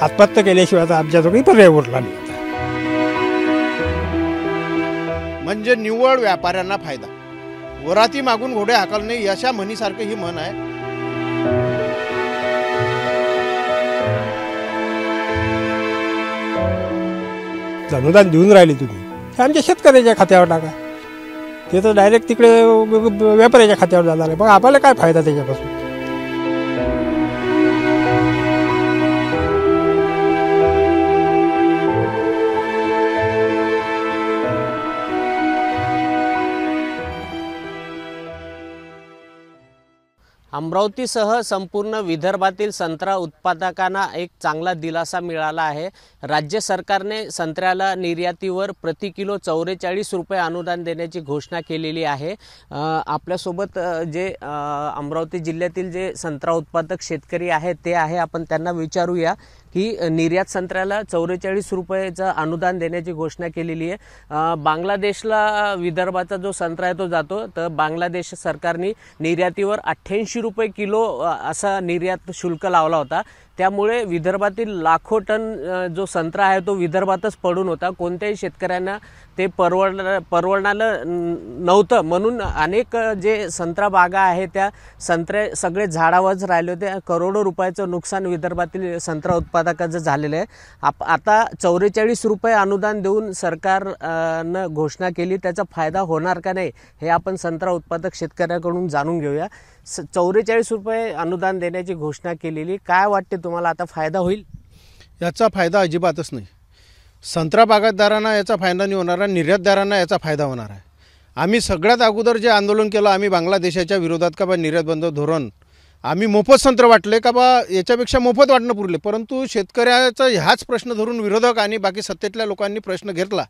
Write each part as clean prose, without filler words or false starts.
आत्महत्या केल्याशिवाय आता आमच्याजवळ पर्याय उरला नाही. म्हणजे निव्वळ व्यापाऱ्यांना फायदा, वराती मागून घोडे हाकलणे अशा म्हणीसारखं ही म्हण आहे. अनुदान देऊन राहिले तुम्ही, हे आमच्या शेतकऱ्याच्या खात्यावर टाका. ते तर डायरेक्ट तिकडे व्यापाऱ्याच्या खात्यावर जाणार आहे. मग आपल्याला काय फायदा त्याच्यापासून? अमरावतीसह संपूर्ण विदर्भातील संत्रा उत्पादकांना एक चांगला दिलासा मिळाला आहे. राज्य सरकारने संत्र्याला निर्यातीवर प्रति किलो 44 रुपये अनुदान देण्याची घोषणा केलेली आहे. आपल्यासोबत जे अमरावती जिल्ह्यातील जे संत्रा उत्पादक शेतकरी आहेत ते आहे, आपण त्यांना विचारूया की निर्यात संत्र्याला 44 रुपयाचं अनुदान देण्याची घोषणा केलेली आहे. बांगलादेशला विदर्भाचा जो संत्रा आहे तो जातो, तर बांगलादेश सरकारने निर्यातीवर 88 रुपये किलो असा निर्यात शुल्क लावला होता. त्यामुळे विदर्भातील लाखो टन जो संत्रा आहे तो विदर्भातच पडून होता. कोणत्याही शेतकऱ्यांना ते परवडणारं नव्हतं. म्हणून अनेक जे संत्रा बागा आहे त्या संत्रे सगळे झाडावरच राहिले होते. करोडो रुपयाचं नुकसान विदर्भातील संत्रा उत्पादकाचं झालेलं आहे. आता 44 रुपये अनुदान देऊन सरकारनं घोषणा केली. त्याचा फायदा होणार का नाही हे आपण संत्रा उत्पादक शेतकऱ्याकडून जाणून घेऊया. 44 रुपये अनुदान देण्याची घोषणा केलेली, काय वाटते तुम्हाला, आता फायदा होईल? याचा फायदा अजिबातच नाही. संत्रा बागायतदारांना याचा फायदा नाही होणार आहे, निर्यातदारांना याचा फायदा होणार आहे. आम्ही सगळ्यात अगोदर जे आंदोलन केलं आम्ही बांगलादेशाच्या विरोधात का बा निर्यात बंद धोरण, आम्ही मोफत संत्र वाटले का बा याच्यापेक्षा मोफत वाटणं पुरले. परंतु शेतकऱ्याचा ह्याच प्रश्न धरून विरोधक आणि बाकी सत्तेतल्या लोकांनी प्रश्न घेतला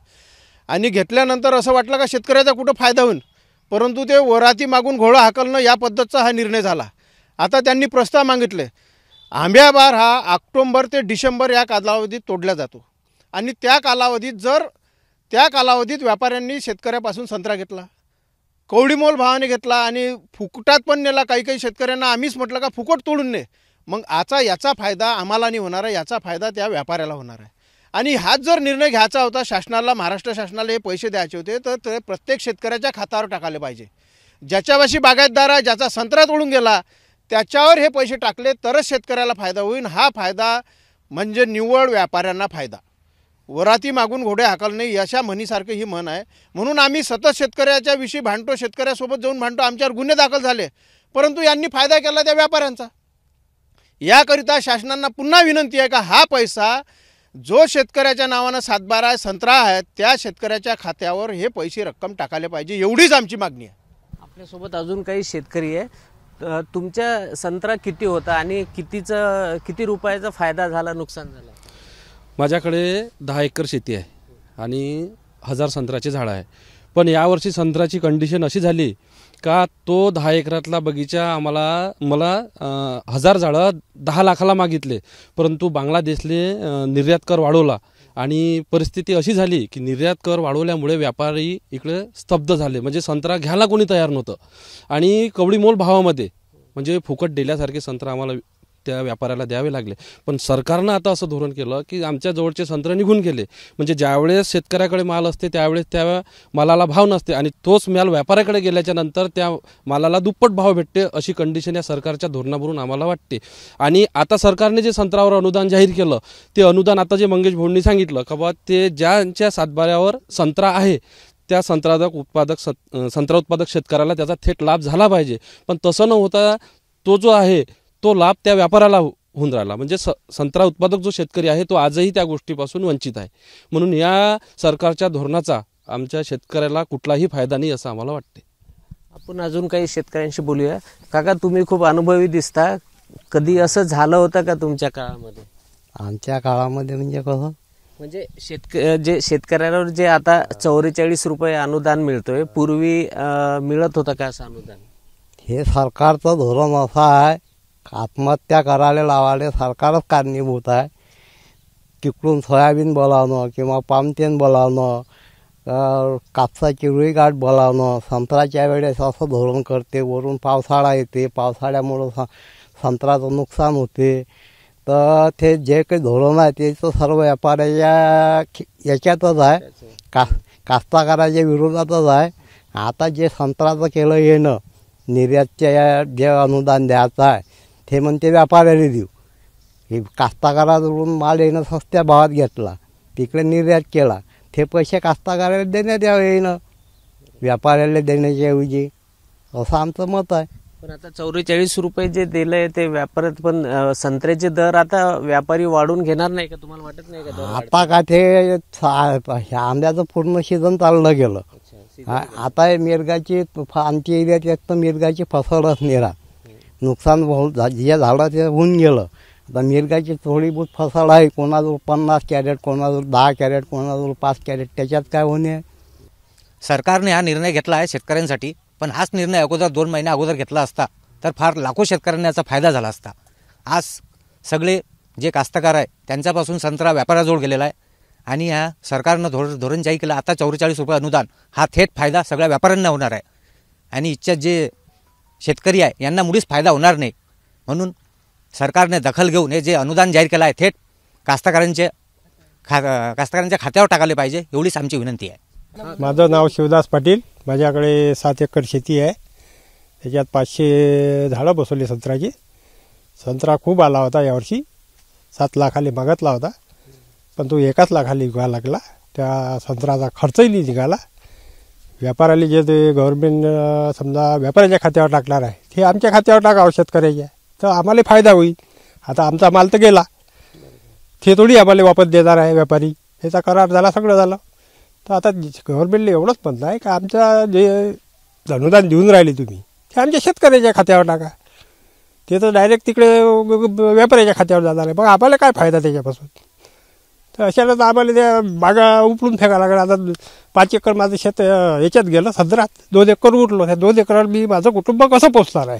आणि घेतल्यानंतर असं वाटलं का शेतकऱ्याचा कुठं फायदा होईल. परंतु ते वराती मागून घोडा हाकलणं या पद्धतीचा हा निर्णय झाला. आता त्यांनी प्रस्ताव मागितले. आंब्याबार हा ऑक्टोबर ते डिसेंबर या कालावधीत तोडला जातो आणि त्या कालावधीत व्यापाऱ्यांनी शेतकऱ्यापासून संत्रा घेतला, कवडीमोल भावाने घेतला आणि फुकटात पण नेला. काही शेतकऱ्यांना आम्हीच म्हटलं का फुकट तोडून ने. मग याचा फायदा आम्हाला नाही होणार आहे, याचा फायदा त्या व्यापाऱ्याला होणार आहे. आणि हाच जर निर्णय घ्यायचा होता शासनाला, महाराष्ट्र शासनाला हे पैसे द्यायचे होते, तर ते प्रत्येक शेतकऱ्याच्या खात्यावर टाकायला पाहिजे. ज्याच्यापाशी बागायतदार आहे, ज्याचा संत्रा तोडून गेला त्याच्यावर हे पैसे टाकले तरच शेतकऱ्याला फायदा होईल. हा फायदा म्हणजे निव्वळ व्यापाऱ्यांना फायदा, वराती मागून घोडे हाकलणे अशा म्हणीसारखं ही म्हण आहे. म्हणून आम्ही सतत शेतकऱ्याच्या विषयी भांडतो, शेतकऱ्यासोबत जाऊन भांडतो. आमच्यावर गुन्हे दाखल झाले, परंतु यांनी फायदा केला त्या व्यापाऱ्यांचा. याकरिता शासनांना पुन्हा विनंती आहे का हा पैसा जो शेतकऱ्याच्या नावानं 7-12 संत्रा आहेत त्या शेतकऱ्याच्या खात्यावर हे पैसे रक्कम टाकायला पाहिजे, एवढीच आमची मागणी आहे. आपल्यासोबत अजून काही शेतकरी आहे. तुमच्या संत्रा किती होता आणि किती रुपयाचा फायदा झाला, नुकसान झालं? माझ्याकडे 10 एकर शेती आहे आणि 1000 संत्र्याचे झाडं आहे. पण यावर्षी संत्र्याची कंडिशन अशी झाली का तो 10 एकरातला बगीचा मला 1000 झाडं 10 लाखाला मागितले. परंतु बांगलादेशले निर्यात कर वाढवला आणि परिस्थिती अशी झाली की निर्यात कर वाढवल्यामुळे व्यापारी इकडे स्तब्ध झाले. म्हणजे संत्रा घ्यायला कोणी तयार नव्हतं आणि कवडीमोल भावामध्ये म्हणजे फुकट दिल्यासारखे संत्रा आम्हाला त्या व्यापाऱ्याला द्यावे लागले. पण सरकारनं आता असं धोरण केलं की आमच्या जवळचे संत्रा निघून गेले. म्हणजे ज्यावेळेस शेतकऱ्याकडे माल असते त्यावेळेस त्या मालाला भाव नसते आणि तोच माल व्यापाऱ्याकडे गेल्याच्या नंतर त्या मालाला दुप्पट भाव भेटते. अशी कंडिशन या सरकारच्या धोरणावरून आम्हाला वाटते. आणि आता सरकारने जे संत्र्यावर अनुदान जाहीर केलं ते अनुदान आता जे मंगेश भाऊंनी सांगितलं का बा ते ज्यांच्या सातबाऱ्यावर संत्रा आहे त्या संत्रा उत्पादक शेतकऱ्याला त्याचा थेट लाभ झाला पाहिजे. पण तसं न होता तो जो आहे तो लाभ त्या व्यापाऱ्याला होऊन राहिला. म्हणजे संत्रा उत्पादक जो शेतकरी आहे तो आजही त्या गोष्टीपासून वंचित आहे. म्हणून या सरकारच्या धोरणाचा आमच्या शेतकऱ्याला कुठलाही फायदा नाही असं आम्हाला वाटते. आपण अजून काही शेतकऱ्यांशी बोलूया. काका, तुम्ही खूप अनुभवी दिसता. कधी असं झालं होतं का तुमच्या काळामध्ये? आमच्या काळामध्ये म्हणजे कसं, म्हणजे शेतकऱ्यावर जे आता 44 रुपये अनुदान मिळतोय, पूर्वी मिळत होतं का असं अनुदान? हे सरकारचं धोरण असं आहे, आत्महत्या करायला लावायला सरकारच कारणीभूत आहे. तिकडून सोयाबीन बोलावणं किंवा पामतेन बोलावणं, कापसाची रुईगाठ बोलावणं. संत्र्याच्या वेळेस असं धोरण करते, वरून पावसाळा येते, पावसाळ्यामुळं संत्र्याचं नुकसान होते. तर ते जे काही धोरण आहे ते तर सर्व व्यापाऱ्याच्या याच्यातच आहे, कास्तकाराच्या विरोधातच आहे. आता जे संत्र्याचं केलं येणं निर्यातच्या जे अनुदान द्यायचं आहे ते म्हणते व्यापाऱ्याला देऊ. हे कास्तकाराकडून माल येणं सस्त्या भावात घेतला, तिकडे निर्यात केला, ते पैसे कास्तकाराला देण्यात यावे येणं व्यापाऱ्याला देण्याच्या ऐवजी, असं आमचं मत आहे. पण आता 44 रुपये जे दिले ते व्यापारात, पण संत्र्याचे दर आता व्यापारी वाढून घेणार नाही का, तुम्हाला वाटत नाही का दर वाढतील? आता का ते आंब्याचं पूर्ण सीझन चाललं गेलं. आता मिरगाची आमच्या एरियात एक तर मिरगाची फसवणच निरा नुकसान जे झालं ते होऊन गेलं. आता मिरगाची थोडी बहुत फसल आहे, कोणाजवळ 50 कॅरेट, कोणाजवळ 10 कॅरेट, कोणाजवळ 5 कॅरेट, त्याच्यात काय होणे. सरकारने हा निर्णय घेतला आहे शेतकऱ्यांसाठी, पण हाच निर्णय अगोदर 2 महिन्या अगोदर घेतला असता तर फार लाखो शेतकऱ्यांना याचा फायदा झाला असता. आज सगळे जे कास्तकार आहे त्यांच्यापासून संत्रा व्यापाराजवळ गेलेला आहे आणि ह्या सरकारनं धोरण जाहीर केलं. आता 44 रुपये अनुदान हा थेट फायदा सगळ्या व्यापाऱ्यांना होणार आहे आणि इच्छा जे शेतकरी आहे यांना मुळीच फायदा होणार नाही. म्हणून सरकारने दखल घेऊन हे जे अनुदान जाहीर केलं आहे थेट कास्तकारांच्या खात्यावर टाकायला पाहिजे, एवढीच आमची विनंती आहे. माझं नाव शिवदास पाटील. माझ्याकडे 7 एकर शेती आहे. त्याच्यात 500 झाडं बसवली संत्र्याची. संत्रा खूप आला होता यावर्षी, 7 लाखाली मागितला होता, पण तो 1 लाखाली विकायला लागला. त्या संत्र्याचा खर्चही नाही निघाला. व्यापाऱ्याला जे ते गव्हर्नमेंट समजा व्यापाऱ्याच्या खात्यावर टाकणार आहे ते आमच्या खात्यावर टाकावं शेतकऱ्याच्या, तर आम्हाला फायदा होईल. आता आमचा माल तर गेला, ते थोडी आम्हाला वापस देणार आहे व्यापारी. याचा करार झाला, सगळं झालं. तर आता गव्हर्नमेंटला एवढंच म्हणणं आहे का आमचं जे अनुदान देऊन राहिले तुम्ही ते आमच्या शेतकऱ्याच्या खात्यावर टाका. ते तर डायरेक्ट तिकडे व्यापाऱ्याच्या खात्यावर जाणार आहे, मग आम्हाला काय फायदा त्याच्यापासून. तर अशाला तर आम्हाला त्या बागा उपळून फेकायला लागला. आता 5 एकर माझं शेत याच्यात गेलं संत्र्यात, 2 एकर उरलो. त्या 2 एकरावर मी माझं कुटुंब कसं पोचणार आहे.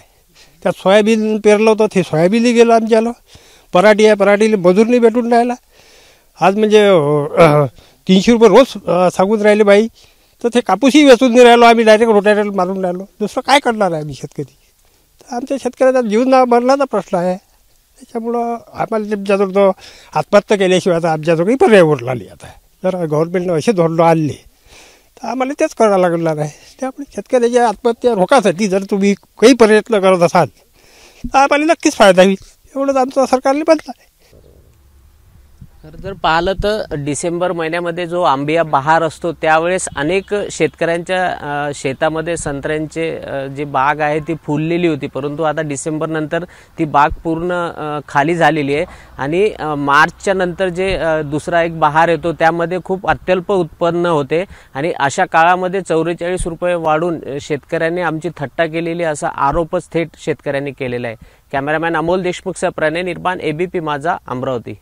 त्यात सोयाबीन पेरलं होतं, ते सोयाबीनही गेलं आमच्याला. पराठी आहे, पराठीला मजूर नाही भेटून राहिला. आज म्हणजे 300 रुपये रोज सांगून राहिले बाई, तर ते कापूसही वेचून नाही राहिलो आम्ही, डायरेक्ट रोटायला मारून राहिलो. दुसरं काय करणार आहे आम्ही शेतकरी. तर आमच्या शेतकऱ्याचा जीवन मरणाचा प्रश्न आहे. त्याच्यामुळं आम्हाला तुमच्याजवळ तो आत्महत्या केल्याशिवाय आता आमच्याजवळ पर्याय उरला नाही. आता जर गव्हर्नमेंटनं असे धोरणं आणले तर आम्हाला तेच करावं लागणार आहे. त्यामुळे शेतकऱ्याच्या आत्महत्या रोखासाठी जर तुम्ही काही प्रयत्न करत असाल तर आम्हाला नक्कीच फायदा होईल, एवढंच आमचं सरकारने म्हणलं आहे. खरं जर पाहिलं तर डिसेंबर महिन्यामध्ये जो आंबिया बहार असतो त्यावेळेस अनेक शेतकऱ्यांच्या शेतामध्ये संत्र्यांचे जी बाग आहे ती फुललेली होती, परंतु आता डिसेंबर नंतर ती बाग पूर्ण खाली झालेली आहे आणि मार्चच्या नंतर जे दुसरा एक बहार येतो त्यामध्ये खूप अत्यल्प उत्पन्न होते आणि अशा काळामध्ये 44 रुपये वाढून शेतकऱ्यांनी आमची थट्टा केलेली असा आरोपच थेट शेतकऱ्यांनी केलेला आहे. कॅमेरामॅन अमोल देशमुखसह प्रणय निर्माण, एबीपी माझा, अमरावती.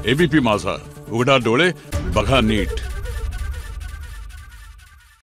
एबीपी माझा, उघडा डोळे बघा नीट.